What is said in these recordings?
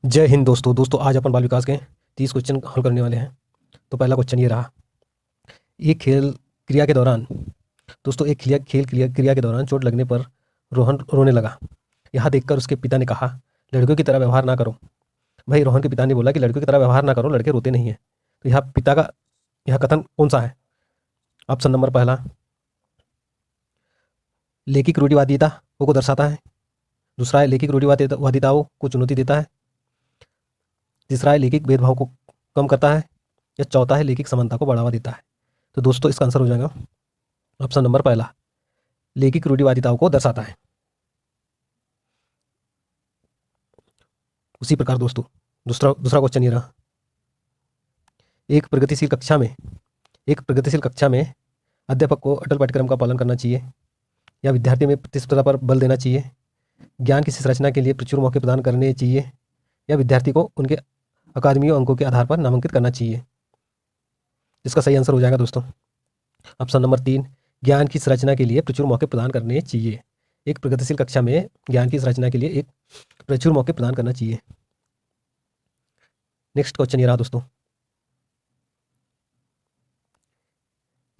जय हिंद दोस्तों आज अपन बाल विकास के 30 क्वेश्चन हल करने वाले हैं। तो पहला क्वेश्चन ये रहा। एक खेल क्रिया के दौरान दोस्तों एक क्रिया के दौरान चोट लगने पर रोहन रोने लगा। यह देखकर उसके पिता ने कहा, लड़कियों की तरह व्यवहार ना करो। भाई रोहन के पिता ने बोला कि लड़कियों की तरह व्यवहार ना करो, लड़के रोते नहीं हैं। तो यह पिता का यह कथन कौन सा है? ऑप्शन नंबर पहला लैंगिक रूढ़िवादिता को दर्शाता है। दूसरा है लैंगिक रूढ़िवादिताओं को चुनौती देता है। तीसरा है लैंगिक भेदभाव को कम करता है। या चौथा है लैंगिक समानता को बढ़ावा देता है। तो दोस्तों इसका आंसर हो जाएगा ऑप्शन नंबर पहला, लैंगिक रूढ़िवादिताओं को दर्शाता है। उसी प्रकार दोस्तों दूसरा दूसरा क्वेश्चन ये रहा। एक प्रगतिशील कक्षा में एक प्रगतिशील कक्षा में अध्यापक को अटल पाठ्यक्रम का पालन करना चाहिए या विद्यार्थी में प्रतिस्पर्धा पर बल देना चाहिए, ज्ञान की संरचना के लिए प्रचुर मौके प्रदान करने चाहिए या विद्यार्थी को उनके अकादमियों अंकों के आधार पर नामांकित करना चाहिए। इसका सही आंसर हो जाएगा दोस्तों ऑप्शन नंबर 3, ज्ञान की संरचना के लिए प्रचुर मौके प्रदान करने चाहिए। एक प्रगतिशील कक्षा में ज्ञान की संरचना के लिए एक प्रचुर मौके प्रदान करना चाहिए। नेक्स्ट क्वेश्चन ये रहा दोस्तों।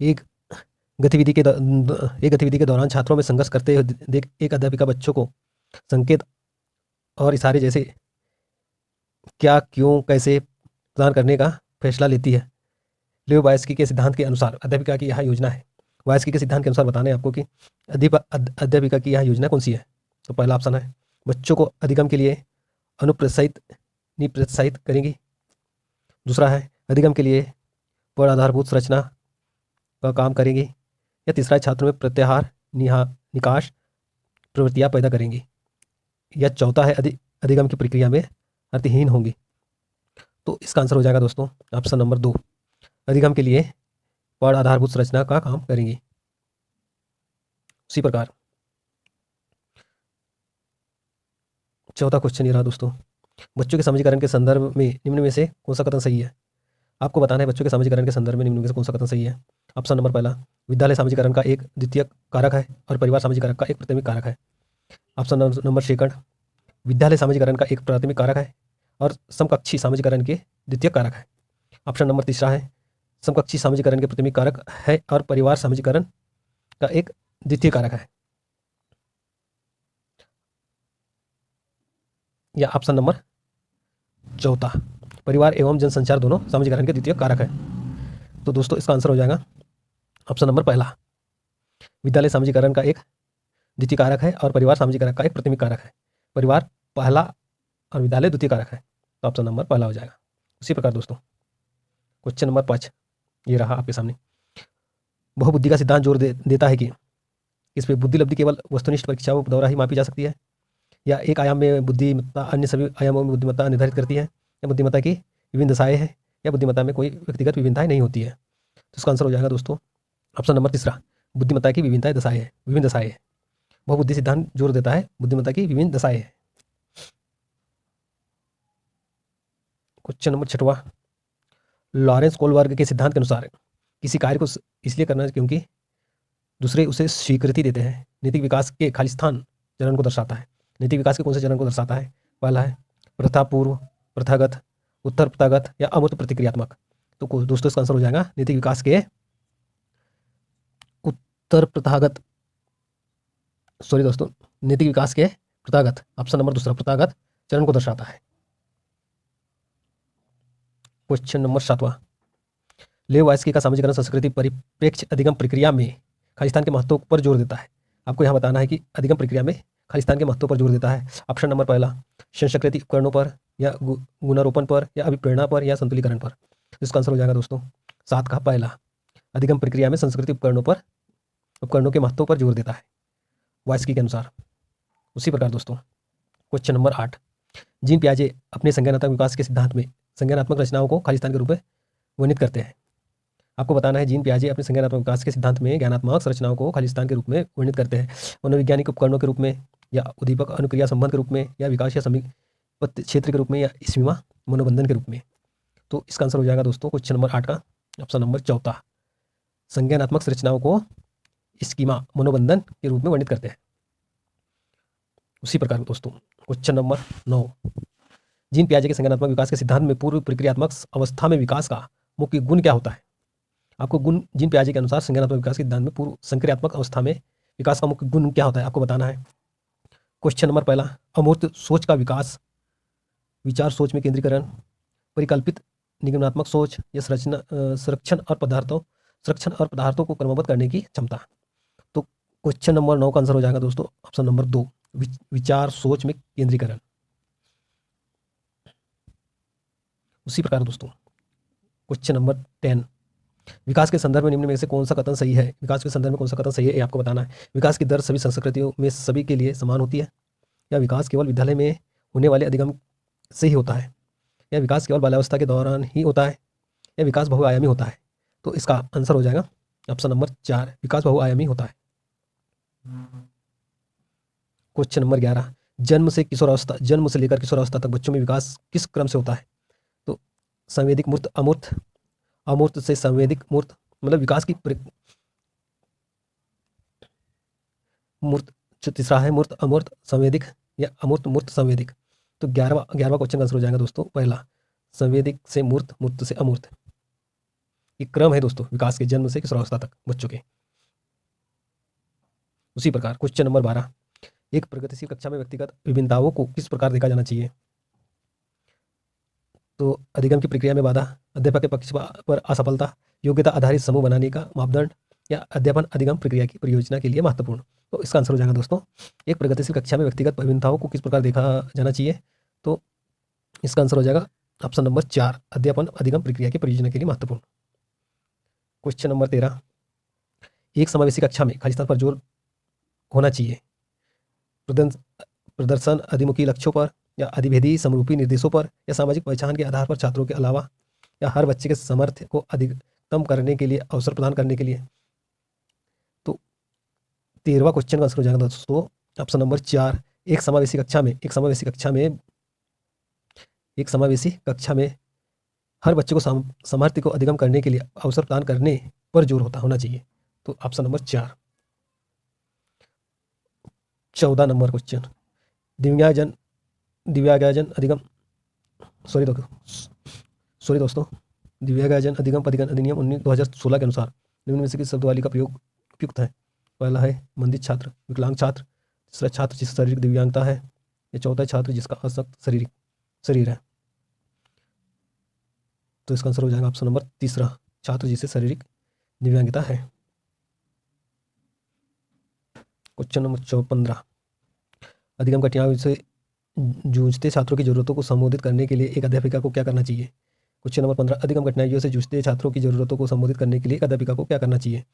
एक गतिविधि के दौरान छात्रों में संघर्ष करते हुए देख एक अध्यापिका बच्चों को संकेत और इशारे जैसे क्या, क्यों, कैसे प्रदान करने का फैसला लेती है। लियो वायस्की के सिद्धांत के अनुसार अध्यापिका की यह योजना है। वायस्की के सिद्धांत के अनुसार बताना है आपको कि अध्यापिका की यह योजना कौन सी है। तो पहला ऑप्शन है बच्चों को अधिगम के लिए अनुप्रोत्साहित निप्रोत्साहित करेंगी। दूसरा है अधिगम के लिए पर आधारभूत संरचना का काम करेंगी। या तीसरा है छात्रों में प्रत्याहार निकाश प्रवृत्तियां पैदा करेंगी। या चौथा है अधिगम की प्रक्रिया में अर्थहीन होंगी। तो इसका आंसर हो जाएगा दोस्तों ऑप्शन नंबर 2, अधिगम के लिए पर आधारभूत संरचना का काम करेंगी। उसी प्रकार चौथा क्वेश्चन ये रहा दोस्तों। बच्चों के सामाजिकरण के संदर्भ में निम्न में से कौन सा कथन सही है? आपको बताना है बच्चों के सामाजिकरण के संदर्भ में निम्न में से कौन सा कथन सही है। ऑप्शन नंबर पहला, विद्यालय सामाजिकरण का एक द्वितीय कारक है और परिवार सामाजिकरण का एक प्राथमिक कारक है। ऑप्शन नंबर सेकंड, विद्यालय सामाजिकरण का एक प्राथमिक कारक है और समकक्षी सामाजिकरण के द्वितीय कारक है। ऑप्शन नंबर तीसरा है, समकक्षी सामाजिकरण के प्राथमिक कारक है और परिवार सामाजिकरण का एक द्वितीय कारक है। या ऑप्शन नंबर चौथा, परिवार एवं जनसंचार दोनों सामाजिकरण के द्वितीय कारक है। तो दोस्तों इसका आंसर हो जाएगा ऑप्शन नंबर पहला, विद्यालय सामाजिकरण का एक द्वितीय कारक है और परिवार सामाजिकरण का एक प्राथमिक कारक है। परिवार पहला और विद्यालय द्वितीय कारक है। तो ऑप्शन नंबर पहला हो जाएगा। उसी प्रकार दोस्तों क्वेश्चन नंबर 5 ये रहा आपके सामने। बहुबुद्धि का सिद्धांत जोर देता है कि इस पे बुद्धि लब्धि केवल वस्तुनिष्ठ परीक्षाओं द्वारा ही मापी जा सकती है या एक आयाम में बुद्धिमत्ता अन्य सभी आयामों में बुद्धिमत्ता निर्धारित करती है या बुद्धिमत्ता की विभिन्न दशाएं हैं या बुद्धिमत्ता में कोई व्यक्तिगत विभिन्नताएं नहीं होती है। तो इसका आंसर हो जाएगा दोस्तों ऑप्शन नंबर तीसरा, बुद्धिमत्ता की विभिन्न दशाएं है। बहुबुद्धि सिद्धांत जोर देता है बुद्धिमत्ता की विभिन्न दशाएं है। क्वेश्चन नंबर 6वां, लॉरेंस कोलबर्ग के सिद्धांत के अनुसार किसी कार्य को इसलिए करना क्योंकि दूसरे उसे स्वीकृति देते हैं नैतिक विकास के खालिस्तान चरण को दर्शाता है। नैतिक विकास के कौन से चरण को दर्शाता है? पहला है प्रथापूर्व, प्रथागत, उत्तर प्रथागत या अमूर्त प्रतिक्रियात्मक। तो दोस्तों इसका आंसर हो जाएगा नैतिक विकास के उत्तर प्रथागत दोस्तों नैतिक विकास के प्रथागत, ऑप्शन नंबर दूसरा प्रथागत चरण को दर्शाता है। क्वेश्चन नंबर 7वां, लेव वायस्की का सामाजिकरण संस्कृति परिप्रेक्ष्य अधिगम प्रक्रिया में खालिस्तान के महत्व पर जोर देता है। आपको यहाँ बताना है कि अधिगम प्रक्रिया में खालिस्तान के महत्व पर जोर देता है। ऑप्शन नंबर पहला, संस्कृति उपकरणों पर या गुणारोपण पर या अभिप्रेरणा पर या संतुलीकरण पर। इसका आंसर हो जाएगा दोस्तों 7 का पहला, अधिगम प्रक्रिया में संस्कृति उपकरणों के महत्व पर जोर देता है वायस्की के अनुसार। उसी प्रकार दोस्तों क्वेश्चन नंबर 8, जीन पियाजे अपने संज्ञानात्मक विकास के सिद्धांत में संज्ञानात्मक रचनाओं को खालिस्तान के रूप में वर्णित करते हैं। आपको बताना है जीन पियाजे अपने संज्ञानात्मक विकास के सिद्धांत में ज्ञानात्मक संरचनाओं को खालिस्तान के रूप में वर्णित करते हैं। मनोवैज्ञानिक उपकरणों के रूप में या उद्दीपक अनुक्रिया संबंध के रूप में या विकास या समीप क्षेत्र के रूप में या स्कीमा मनोबंधन के रूप में। तो इसका आंसर हो जाएगा दोस्तों क्वेश्चन नंबर 8 का ऑप्शन नंबर चौथा, संज्ञानात्मक संरचनाओं को स्कीमा मनोबंधन के रूप में वर्णित करते हैं। उसी प्रकार दोस्तों क्वेश्चन नंबर 9, जीन पियाजे के संज्ञानात्मक विकास के सिद्धांत में पूर्व प्रक्रियात्मक अवस्था में विकास का मुख्य गुण क्या होता है? आपको गुण जीन पियाजे के अनुसार संज्ञानात्मक विकास के सिद्धांत में पूर्व संक्रियात्मक अवस्था में विकास का मुख्य गुण क्या होता है, आपको बताना है। क्वेश्चन नंबर पहला, अमूर्त सोच का विकास, विचार सोच में केंद्रीकरण, परिकल्पित निगमनात्मक सोच या संरक्षण और पदार्थों को क्रमबद्ध करने की क्षमता। तो क्वेश्चन नंबर 9 का आंसर हो जाएगा दोस्तों ऑप्शन नंबर 2, विचार सोच में केंद्रीकरण। उसी प्रकार दोस्तों क्वेश्चन नंबर 10, विकास के संदर्भ में निम्न में से कौन सा कथन सही है? विकास के संदर्भ में कौन सा कथन सही है, ये आपको बताना है। विकास की दर सभी संस्कृतियों में सभी के लिए समान होती है, या विकास केवल विद्यालय में होने वाले अधिगम से ही होता है, या विकास केवल बाल्यावस्था के दौरान ही होता है, या विकास बहुआयामी होता है? तो इसका आंसर हो जाएगा ऑप्शन नंबर 4, विकास बहुआयामी होता है। क्वेश्चन नंबर 11, जन्म से लेकर किशोरावस्था तक बच्चों में विकास किस क्रम से होता है? तो संवेदिक मूर्त अमूर्त, अमूर्त से संवेदिक मूर्त, मतलब विकास की मूर्त। जो तीसरा है मूर्त अमूर्त संवेदिक या अमूर्त मूर्त संवेदिक। तो 11वां क्वेश्चन का आंसर हो जाएगा दोस्तों पहला, संवेदिक से मूर्त, मूर्त से अमूर्त। ये क्रम है दोस्तों विकास के, जन्म से किशोरावस्था तक बच्चों के। उसी प्रकार क्वेश्चन नंबर 12, एक प्रगतिशील कक्षा में व्यक्तिगत विभिन्नताओं को किस प्रकार देखा जाना चाहिए? तो अधिगम की प्रक्रिया में बाधा, अध्यापक के पक्ष पर असफलता, योग्यता आधारित समूह बनाने का मापदंड, या अध्यापन अधिगम प्रक्रिया की परियोजना के लिए महत्वपूर्ण। तो इसका आंसर हो जाएगा दोस्तों, एक प्रगतिशील कक्षा में व्यक्तिगत विभिन्नताओं को किस प्रकार देखा जाना चाहिए? तो इसका आंसर हो जाएगा ऑप्शन नंबर 4, अध्यापन अधिगम प्रक्रिया की परियोजना के लिए महत्वपूर्ण। क्वेश्चन नंबर 13, एक समावेशी कक्षा में खालिस्तान पर जोर होना चाहिए, प्रदर्शन अधिमुखी लक्ष्यों पर, या अधिभेदी समरूपी निर्देशों पर, या सामाजिक पहचान के आधार पर छात्रों के अलावा, या हर बच्चे के सामर्थ्य को अधिकतम करने के लिए अवसर प्रदान करने के लिए? तो 13वां क्वेश्चन का आंसर हो जाएगा दोस्तों ऑप्शन नंबर 4, एक समावेशी कक्षा में हर बच्चे को सामर्थ्य को अधिगम करने के लिए अवसर प्रदान करने पर जोर होना चाहिए। तो ऑप्शन नंबर 4। 14 नंबर क्वेश्चन, दिव्यांगजन अधिगम दिव्यांगजन अधिगम अधिनियम 2016 के अनुसार निम्न में से किस शब्दावली का प्रयोग उपयुक्त है? पहला है मंदित छात्र, विकलांग छात्र, तीसरा छात्र जिसकी शारीरिक दिव्यांगता है, या चौथा छात्र जिसका असक्त शरीर है। तो इसका आंसर हो जाएगा ऑप्शन नंबर 3, छात्र जिसे शारीरिक दिव्यांगता है। क्वेश्चन नंबर 15, अधिगम कठिनाइयों से जूझते छात्रों की जरूरतों को संबोधित करने के लिए एक अध्यापिका को क्या करना चाहिए? क्वेश्चन नंबर 15, अधिगम कठिनाइयों से जूझते छात्रों की जरूरतों को संबोधित करने के लिए एक अध्यापिका को क्या करना चाहिए?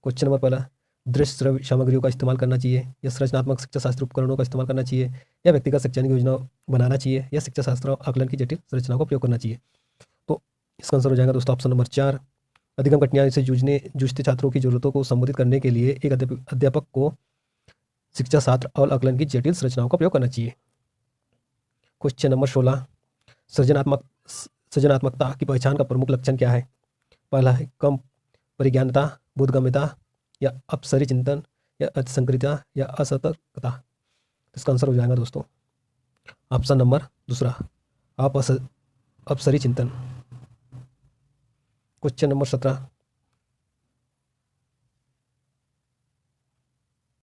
क्वेश्चन नंबर पहला, दृश्य श्रव्य सामग्रियों का इस्तेमाल करना चाहिए, या संरचनात्मक शिक्षा शास्त्र उपकरणों का इस्तेमाल करना चाहिए, या व्यक्तिगत शैक्षणिक योजना बनाना चाहिए, या शिक्षा शास्त्र और आकलन की जटिल संरचनाओं का उपयोग करना चाहिए? तो इसका आंसर हो जाएगा दोस्तों ऑप्शन नंबर 4, अधिगम कठिनाइयों से जूझते छात्रों की जरूरतों को संबोधित करने के लिए एक अध्यापक को शिक्षा शास्त्र और आकलन की जटिल संरचनाओं का उपयोग करना चाहिए। क्वेश्चन नंबर 16, सृजनात्मकता की पहचान का प्रमुख लक्षण क्या है? पहला है कम परिज्ञानता, बोधगम्यता, या अपसरी चिंतन, या अतिसंक्रियता, या असतर्कता? इसका आंसर हो जाएगा दोस्तों ऑप्शन नंबर 2, अपसरी चिंतन। Question number 17,